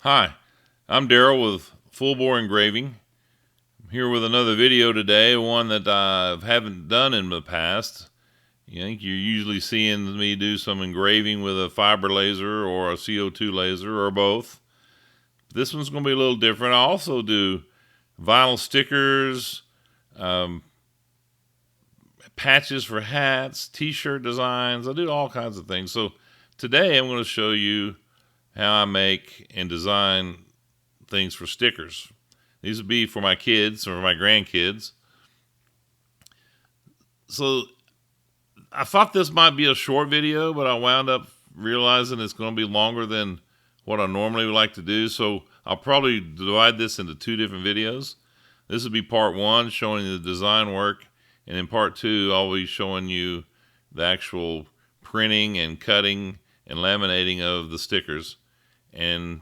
Hi, I'm Daryl with Full Bore Engraving. I'm here with another video today, one that I haven't done in the past. I think you're usually seeing me do some engraving with a fiber laser or a CO2 laser or both. This one's going to be a little different. I also do vinyl stickers, patches for hats, t-shirt designs. I do all kinds of things. So today I'm going to show you how I make and design things for stickers. These would be for my kids or my grandkids. So I thought this might be a short video, but I wound up realizing it's going to be longer than what I normally would like to do. So I'll probably divide this into two different videos. This will be part one, showing the design work. And in part two, I'll be showing you the actual printing and cutting and laminating of the stickers. And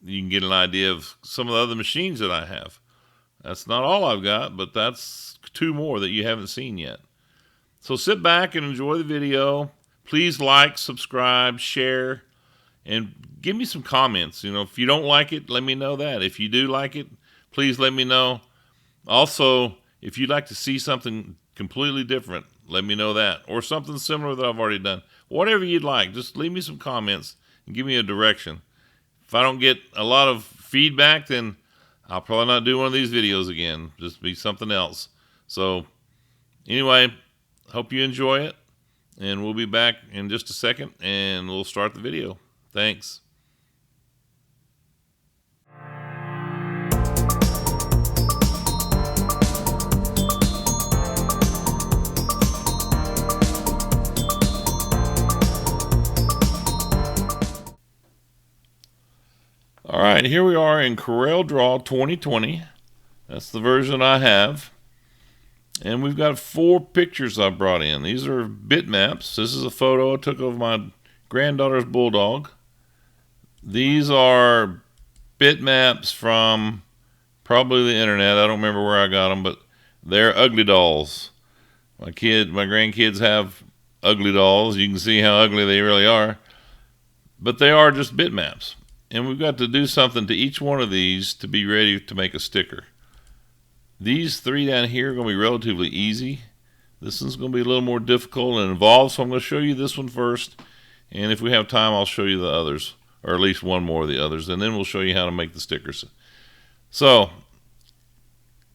you can get an idea of some of the other machines that I have. That's not all I've got, but that's two more that you haven't seen yet. So sit back and enjoy the video. Please like, subscribe, share, and give me some comments. If you don't like it, let me know that. If you do like it, please let me know. Also, if you'd like to see something completely different, let me know that. Or something similar that I've already done. Whatever you'd like, just leave me some comments and give me a direction. If I don't get a lot of feedback, then I'll probably not do one of these videos again. Just be something else. So anyway, hope you enjoy it. And we'll be back in just a second and we'll start the video. Thanks. Alright, here we are in CorelDraw 2020. That's the version I have. And we've got 4 pictures I brought in. These are bitmaps. This is a photo I took of my granddaughter's bulldog. These are bitmaps from probably the internet. I don't remember where I got them, but they're ugly dolls. My grandkids have ugly dolls. You can see how ugly they really are. But they are just bitmaps. And we've got to do something to each one of these to be ready to make a sticker. These 3 down here are going to be relatively easy. This one's going to be a little more difficult and involved, so I'm going to show you this one first. And if we have time, I'll show you the others, or at least one more of the others, and then we'll show you how to make the stickers. So,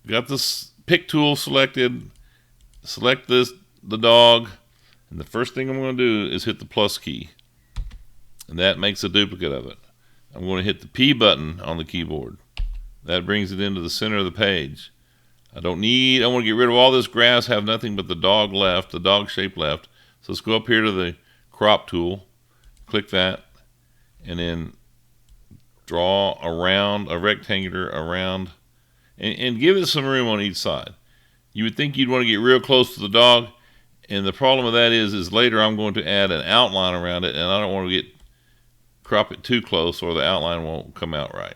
got this pick tool selected. Select the dog, and the first thing I'm going to do is hit the plus key. And that makes a duplicate of it. I'm going to hit the P button on the keyboard. That brings it into the center of the page. I want to get rid of all this grass, have nothing but the dog left, the dog shape left. So let's go up here to the crop tool, click that, and then draw around a rectangular around, and give it some room on each side. You would think you'd want to get real close to the dog, and the problem with that is later I'm going to add an outline around it, and I don't want to crop it too close or the outline won't come out right.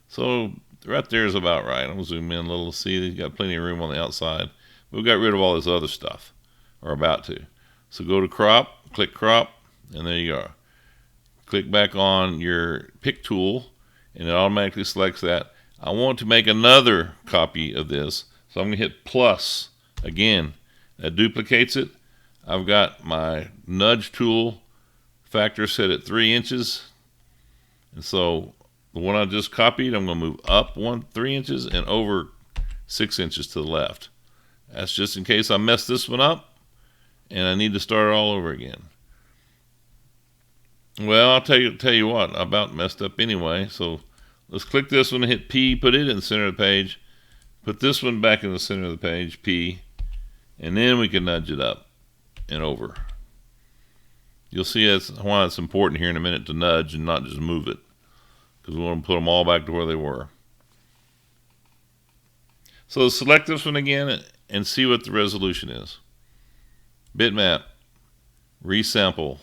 So right there is about right. I'm going to zoom in a little to see you've got plenty of room on the outside. We've got rid of all this other stuff, or about to. So go to crop, click crop, and there you go. Click back on your pick tool, and it automatically selects that. I want to make another copy of this, so I'm going to hit plus again. That duplicates it. I've got my nudge tool factor set at 3 inches. And so the one I just copied, I'm going to move up 3 inches and over 6 inches to the left. That's just in case I mess this one up and I need to start it all over again. Well, I'll tell you what, I about messed up anyway. So let's click this one and hit P, put it in the center of the page. Put this one back in the center of the page, P, and then we can nudge it up and over. You'll see that's why it's important here in a minute to nudge and not just move it, because we want to put them all back to where they were. So select this one again and see what the resolution is. Bitmap, resample,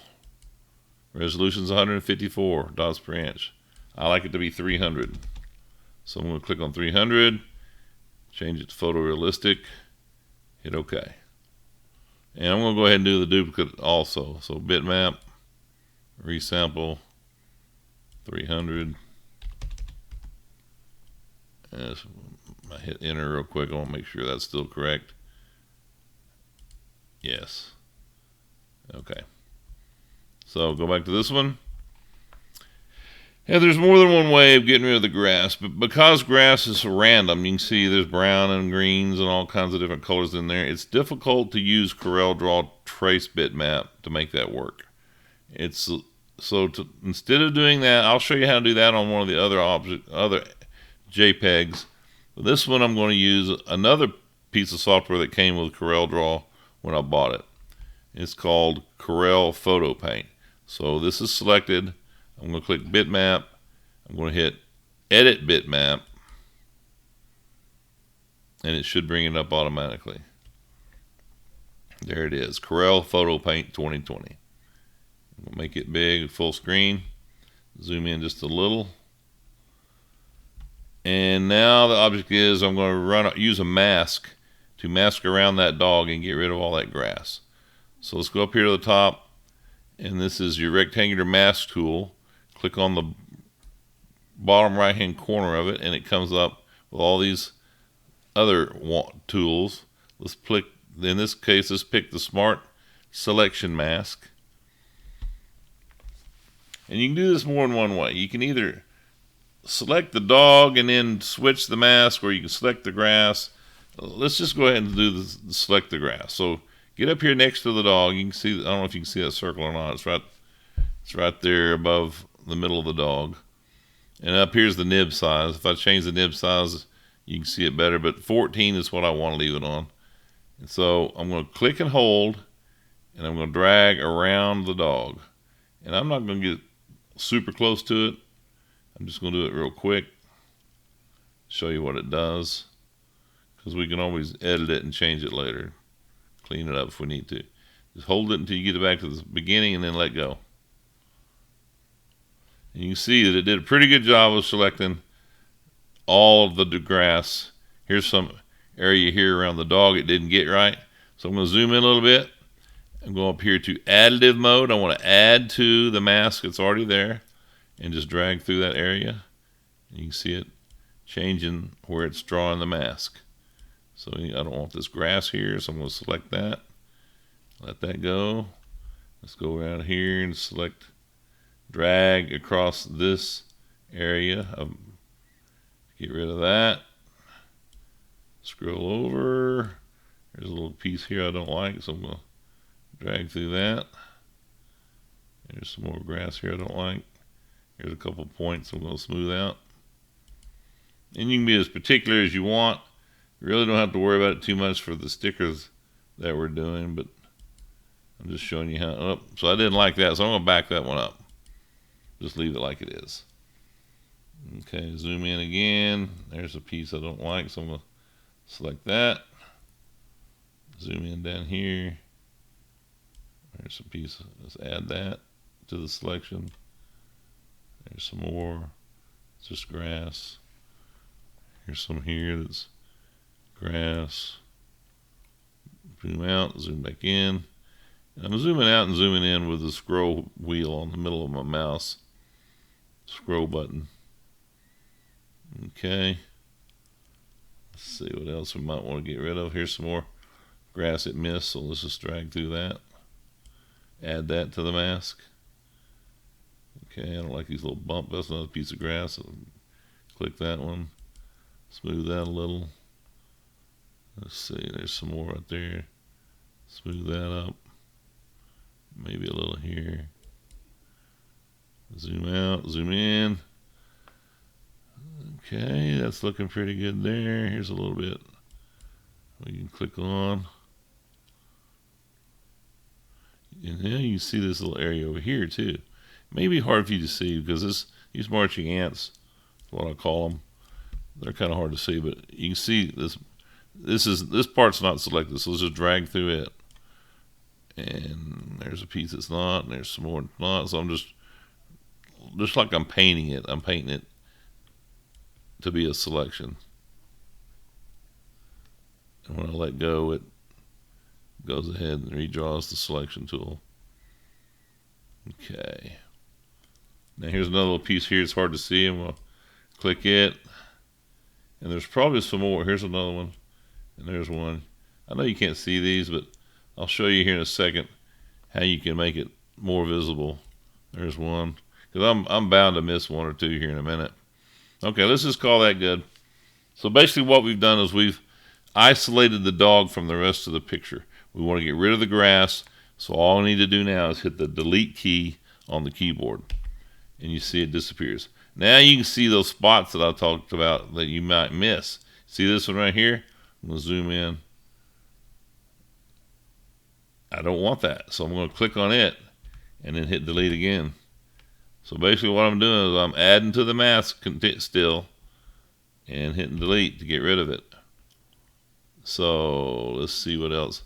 resolution is 154 dots per inch. I like it to be 300. So I'm going to click on 300, change it to photorealistic, hit OK. And I'm going to go ahead and do the duplicate also. So bitmap, resample, 300, I hit enter real quick. I want to make sure that's still correct. Yes. Okay. So go back to this one. Yeah, there's more than one way of getting rid of the grass, but because grass is random, you can see there's brown and greens and all kinds of different colors in there. It's difficult to use CorelDraw Trace Bitmap to make that work. Instead of doing that, I'll show you how to do that on one of the other JPEGs. But this one I'm going to use another piece of software that came with CorelDraw when I bought it. It's called Corel Photo Paint. So this is selected. I'm going to click Bitmap. I'm going to hit Edit Bitmap, and it should bring it up automatically. There it is, Corel Photo Paint 2020. I'm going to make it big, full screen. Zoom in just a little. And now the object is I'm going to use a mask to mask around that dog and get rid of all that grass. So let's go up here to the top, and this is your rectangular mask tool. Click on the bottom right hand corner of it, and it comes up with all these other tools. Let's click, in this case, let's pick the Smart Selection Mask. And you can do this more than one way. You can either select the dog and then switch the mask, or you can select the grass. Let's just go ahead and do the select the grass. So get up here next to the dog. You can see, I don't know if you can see that circle or not. It's right there above the middle of the dog. And up here's the nib size. If I change the nib size, you can see it better, but 14 is what I want to leave it on. And so I'm going to click and hold, and I'm going to drag around the dog. And I'm not going to get super close to it. I'm just going to do it real quick, show you what it does, because we can always edit it and change it later, clean it up if we need to. Just hold it until you get it back to the beginning and then let go. And you can see that it did a pretty good job of selecting all of the grass. Here's some area here around the dog it didn't get right. So I'm going to zoom in a little bit. I'm going up here to additive mode. I want to add to the mask that's already there and just drag through that area. And you can see it changing where it's drawing the mask. So I don't want this grass here, so I'm going to select that. Let that go. Let's go around here and select, drag across this area. Get rid of that. Scroll over. There's a little piece here I don't like, so I'm going to drag through that. There's some more grass here I don't like. Here's a couple points I'm going to smooth out. And you can be as particular as you want. You really don't have to worry about it too much for the stickers that we're doing, but I'm just showing you how. Oh, so I didn't like that, so I'm going to back that one up. Just leave it like it is. Okay, zoom in again. There's a piece I don't like, so I'm going to select that. Zoom in down here. There's a piece. Let's add that to the selection. There's some more. It's just grass. Here's some here that's grass. Zoom out, zoom back in. And I'm zooming out and zooming in with the scroll wheel on the middle of my mouse. Scroll button. Okay. Let's see what else we might want to get rid of. Here's some more grass it missed, so let's just drag through that. Add that to the mask. Okay, I don't like these little bumps. That's another piece of grass. So click that one. Smooth that a little. Let's see, there's some more right there. Smooth that up. Maybe a little here. Zoom out, zoom in. Okay, that's looking pretty good there. Here's a little bit we can click on. And now you can see this little area over here too. Maybe hard for you to see because these marching ants, is what I call them. They're kind of hard to see, but you can see this. This part's not selected, so let's just drag through it. And there's a piece that's not, and there's some more that's not. So I'm just like I'm painting it. I'm painting it to be a selection. And when I let go, it goes ahead and redraws the selection tool. Okay. Now here's another little piece here. It's hard to see. I'm going to click it. And there's probably some more. Here's another one, and there's one. I know you can't see these, but I'll show you here in a second how you can make it more visible. There's one, because I'm bound to miss one or two here in a minute. Okay, let's just call that good. So basically what we've done is we've isolated the dog from the rest of the picture. We want to get rid of the grass, so all I need to do now is hit the delete key on the keyboard, and you see it disappears. Now you can see those spots that I talked about that you might miss. See this one right here? I'm going to zoom in. I don't want that, so I'm going to click on it and then hit delete again. So basically what I'm doing is I'm adding to the mask still and hitting delete to get rid of it. So let's see what else.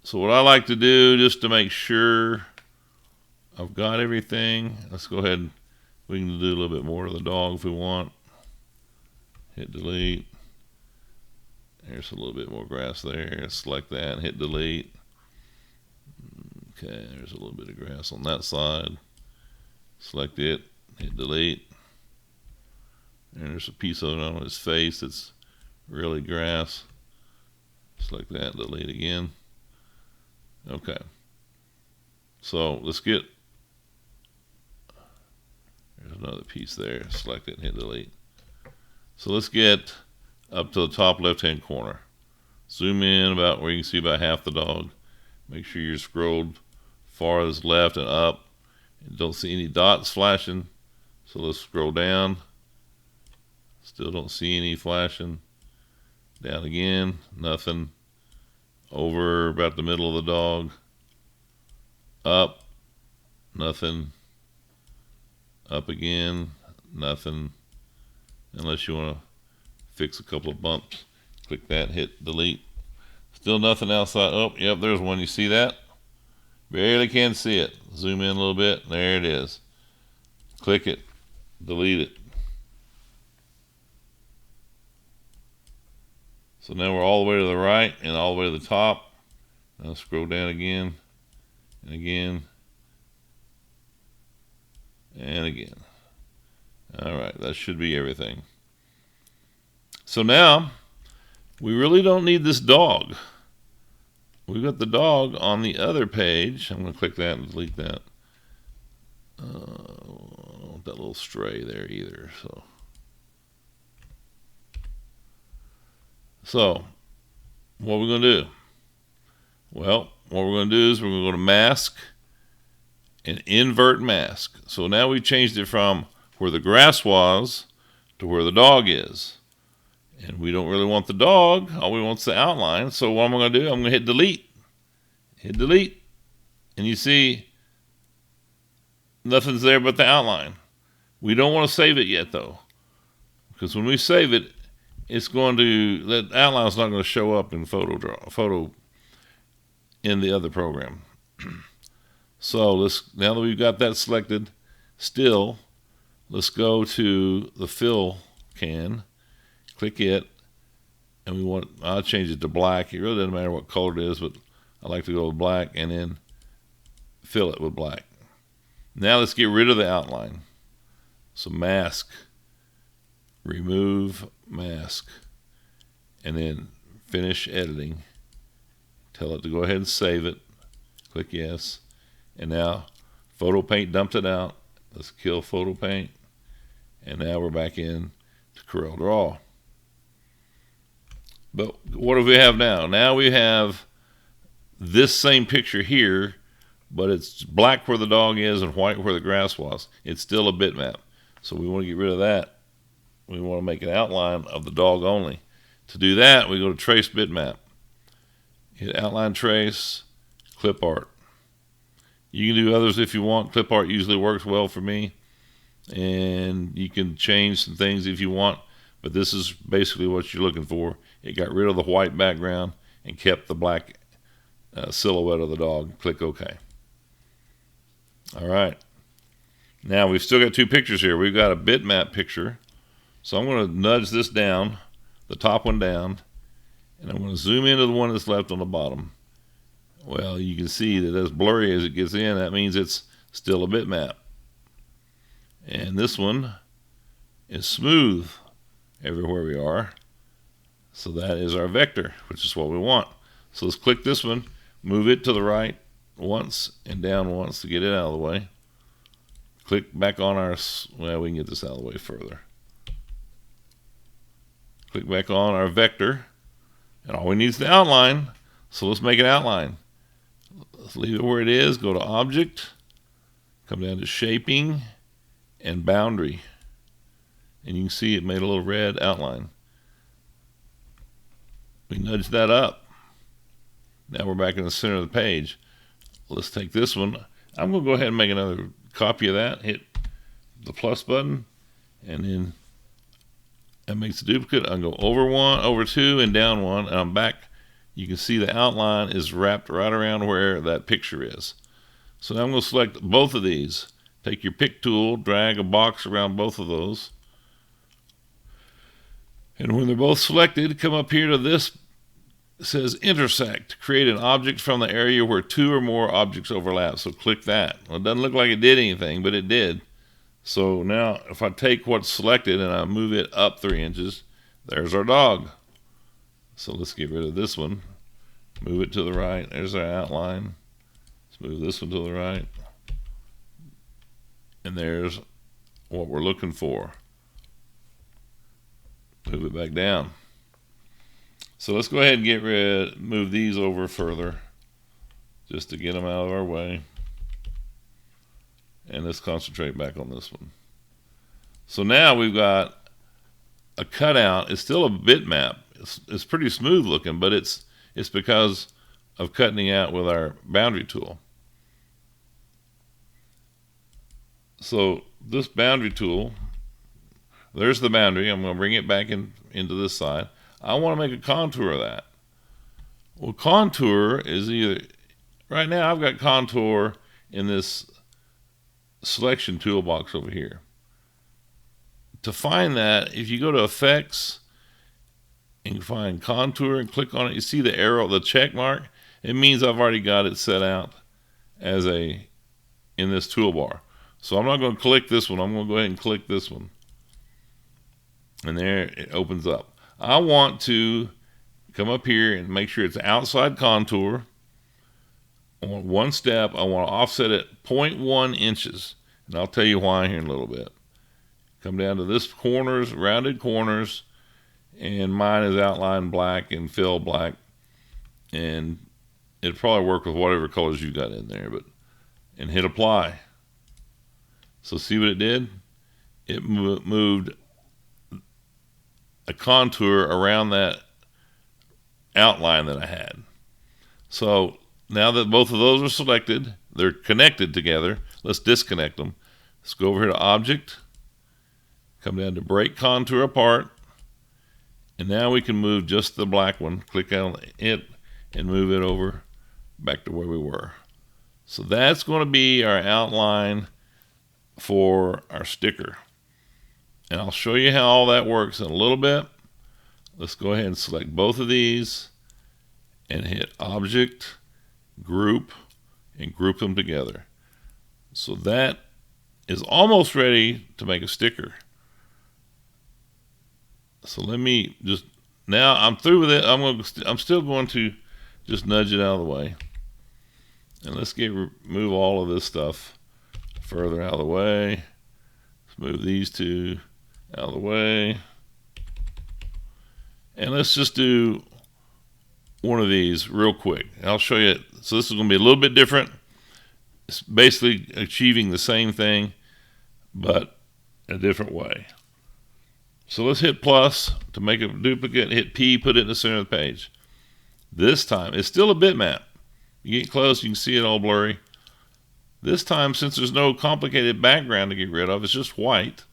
So what I like to do, just to make sure I've got everything, let's go ahead and we can do a little bit more to the dog if we want. Hit delete. There's a little bit more grass there. Select that and hit delete. Okay, there's a little bit of grass on that side. Select it, hit delete. And there's a piece of it on his face that's really grass. Select that, delete again. Okay. So let's get, there's another piece there. Select it and hit delete. So let's get up to the top left hand corner. Zoom in about where you can see about half the dog. Make sure you're scrolled far as left and up. And don't see any dots flashing. So let's scroll down. Still don't see any flashing. Down again, nothing. Over about the middle of the dog. Up, nothing. Up again, nothing. Unless you want to fix a couple of bumps. Click that, hit delete. Still nothing outside. Oh, yep, there's one. You see that? Barely can see it. Zoom in a little bit. There it is. Click it. Delete it. So now we're all the way to the right and all the way to the top. Now scroll down again and again and again. All right, that should be everything. So now we really don't need this dog. We've got the dog on the other page. I'm going to click that and delete that. I don't want that little stray there either. So what are we going to do? Well, what we're going to do is we're going to go to mask and invert mask. So now we've changed it from where the grass was to where the dog is. And we don't really want the dog. All we want is the outline. So what am I going to do? I'm going to hit delete. Hit delete. And you see nothing's there but the outline. We don't want to save it yet though. Because when we save it, it's going to, that outline's not going to show up in photo in the other program. So now that we've got that selected, still, let's go to the fill can, click it, and I'll change it to black. It really doesn't matter what color it is, but I like to go with black and then fill it with black. Now let's get rid of the outline. So mask, remove mask, and then finish editing. Tell it to go ahead and save it. Click yes. And now Photo Paint dumped it out. Let's kill Photo Paint. And now we're back in to CorelDraw. But what do we have now? Now we have this same picture here, but it's black where the dog is and white where the grass was. It's still a bitmap. So we want to get rid of that. We want to make an outline of the dog only. To do that, we go to Trace Bitmap. Hit Outline Trace, Clip Art. You can do others if you want. Clip Art usually works well for me. And you can change some things if you want. But this is basically what you're looking for. It got rid of the white background and kept the black silhouette of the dog. Click OK. All right. Now we've still got two pictures here. We've got a bitmap picture. So I'm going to nudge this down, the top one down, and I'm going to zoom into the one that's left on the bottom. Well, you can see that as blurry as it gets in, that means it's still a bitmap. And this one is smooth. everywhere we are. So that is our vector, which is what we want. So let's click this one, move it to the right once and down once to get it out of the way. Click back on our, well, we can get this out of the way further. Click back on our vector, and all we need is the outline. So let's make an outline. Let's leave it where it is, go to Object, come down to Shaping and Boundary. And you can see it made a little red outline. We nudge that up. Now we're back in the center of the page. Let's take this one. I'm going to go ahead and make another copy of that. Hit the plus button, and then that makes a duplicate. I'll go over one, over two, and down one, and I'm back. You can see the outline is wrapped right around where that picture is. So now I'm going to select both of these. Take your pick tool, drag a box around both of those. And when they're both selected, come up here to this. It says intersect. Create an object from the area where two or more objects overlap. So click that. Well, it doesn't look like it did anything, but it did. So now if I take what's selected and I move it up 3 inches, there's our dog. So let's get rid of this one. Move it to the right. There's our outline. Let's move this one to the right. And there's what we're looking for. Move it back down. So let's go ahead and move these over further just to get them out of our way. And let's concentrate back on this one. So now we've got a cutout. It's still a bitmap. It's pretty smooth looking, but it's because of cutting out with our boundary tool. So this boundary tool, there's the boundary. I'm going to bring it back into this side. I want to make a contour of that. Well, contour is either, right now I've got contour in this selection toolbox over here. To find that, if you go to Effects and you find contour and click on it, you see the arrow, the check mark. It means I've already got it set out as in this toolbar. So I'm not going to click this one. I'm going to go ahead and click this one. And there it opens up. I want to come up here and make sure it's outside contour. I want one step. I want to offset it 0.1 inches. And I'll tell you why here in a little bit. Come down to this corners, rounded corners. And mine is outlined black and fill black. And it'll probably work with whatever colors you got in there. And hit apply. So see what it did? It moved a contour around that outline that I had. So now that both of those are selected, they're connected together. Let's disconnect them. Let's go over here to Object, come down to Break Contour Apart, and now we can move just the black one. Click on it and move it over back to where we were. So that's going to be our outline for our sticker. And I'll show you how all that works in a little bit. Let's go ahead and select both of these and hit Object, Group, and group them together. So that is almost ready to make a sticker. So let me just, now I'm through with it. I'm still going to just nudge it out of the way. And let's move all of this stuff further out of the way. Let's move these two out of the way. And let's just do one of these real quick. I'll show you. So this is going to be a little bit different. It's basically achieving the same thing, but a different way. So let's hit plus to make a duplicate. Hit P, put it in the center of the page. This time, it's still a bitmap. You get close, you can see it all blurry. This time, since there's no complicated background to get rid of, it's just white.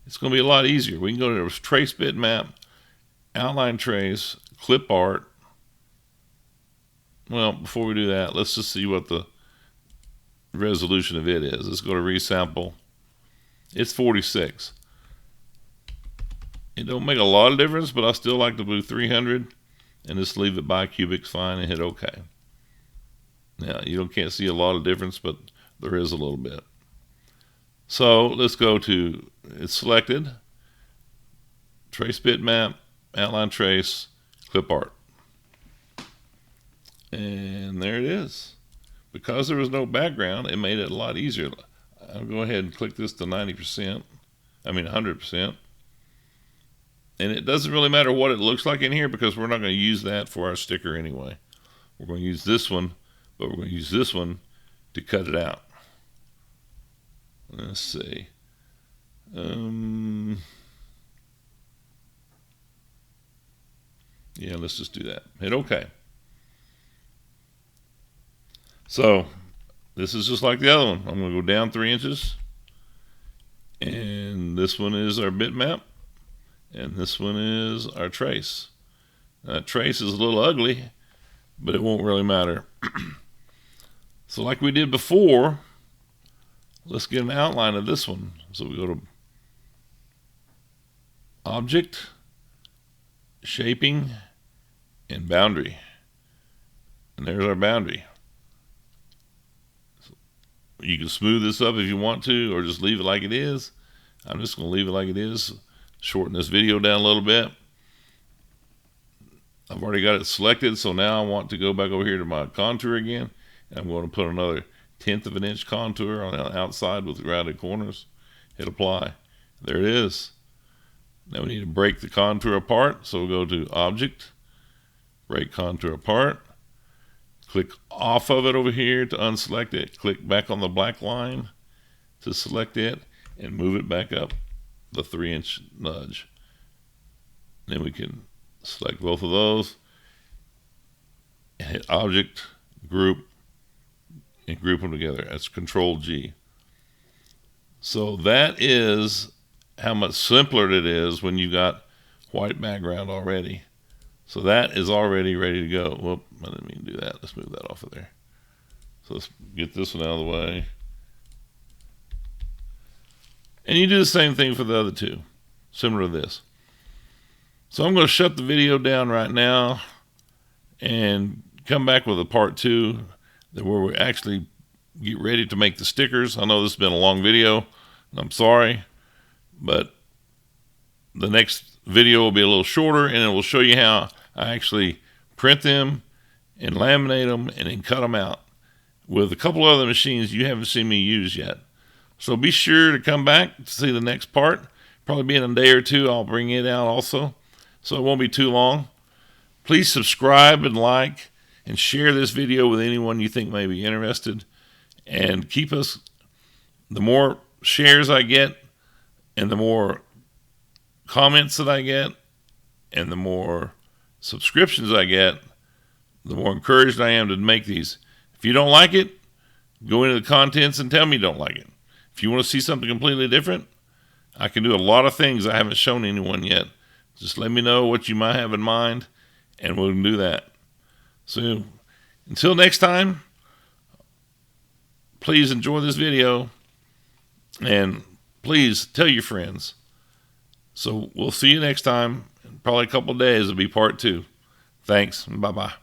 It's going to be a lot easier. We can go to Trace Bitmap, Outline Trace, Clip Art. Well, before we do that, let's just see what the resolution of it is. Let's go to Resample. It's 46. It don't make a lot of difference, but I still like to do 300 and just leave it bicubic's fine and hit OK. Now, you can't see a lot of difference, but there is a little bit. So let's go to, it's selected, trace bitmap, outline trace, clip art. And there it is. Because there was no background, it made it a lot easier. I'll go ahead and click this to 90%. I mean 100%. And it doesn't really matter what it looks like in here because we're not going to use that for our sticker anyway. We're going to use this one, but we're going to use this one to cut it out. Let's see. Yeah, let's just do that. Hit OK. So this is just like the other one. I'm going to go down 3 inches. And this one is our bitmap. And this one is our trace. That trace is a little ugly, but it won't really matter. So like we did before, let's get an outline of this one. So we go to Object, Shaping, and Boundary. And there's our boundary. You can smooth this up if you want to, or just leave it like it is. I'm just going to leave it like it is. Shorten this video down a little bit. I've already got it selected, so now I want to go back over here to my contour again. And I'm going to put another 1/10 of an inch contour on the outside with rounded corners. Hit apply. There it is. Now we need to break the contour apart, so we'll go to Object, Break Contour Apart. Click off of it over here to unselect it. Click back on the black line to select it and move it back up the 3-inch nudge. Then we can select both of those and hit Object, Group, and group them together. That's Control G. So that is how much simpler it is when you got white background already. So that is already ready to go. Whoop, I didn't mean to do that. Let's move that off of there. So let's get this one out of the way. And you do the same thing for the other two, similar to this. So I'm going to shut the video down right now and come back with a part 2 where we actually get ready to make the stickers. I know this has been a long video, and I'm sorry, but the next video will be a little shorter, and it will show you how I actually print them and laminate them and then cut them out with a couple other machines you haven't seen me use yet. So be sure to come back to see the next part. Probably be in a day or two. I'll bring it out also, so it won't be too long. Please subscribe and like and share this video with anyone you think may be interested. And keep us, the more shares I get and the more comments that I get and the more subscriptions I get, the more encouraged I am to make these. If you don't like it, go into the contents and tell me you don't like it. If you want to see something completely different, I can do a lot of things I haven't shown anyone yet. Just let me know what you might have in mind, and we'll do that. So until next time, please enjoy this video, and please tell your friends. So we'll see you next time. In probably a couple of days, it'll be part 2. Thanks. Bye-bye.